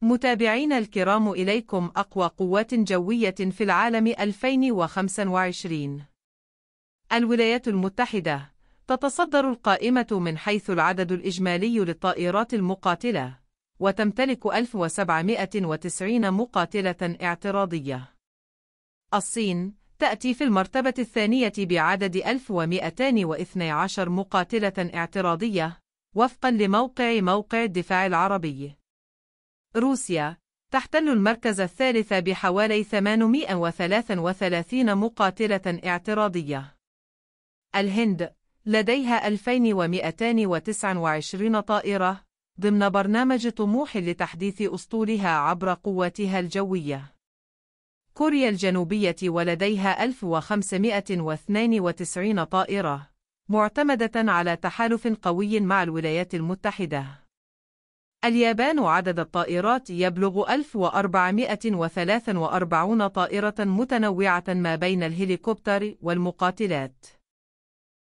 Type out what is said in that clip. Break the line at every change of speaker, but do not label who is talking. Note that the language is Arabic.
متابعين الكرام، إليكم أقوى قوات جوية في العالم 2025. الولايات المتحدة تتصدر القائمة من حيث العدد الإجمالي للطائرات المقاتلة، وتمتلك 1790 مقاتلة اعتراضية. الصين تأتي في المرتبة الثانية بعدد 1212 مقاتلة اعتراضية، وفقاً لموقع الدفاع العربي. روسيا تحتل المركز الثالث بحوالي 833 مقاتلة اعتراضية. الهند لديها 2229 طائرة ضمن برنامج طموح لتحديث أسطولها عبر قواتها الجوية. كوريا الجنوبية ولديها 1592 طائرة، معتمدة على تحالف قوي مع الولايات المتحدة. اليابان عدد الطائرات يبلغ 1443 طائرة متنوعة ما بين الهليكوبتر والمقاتلات.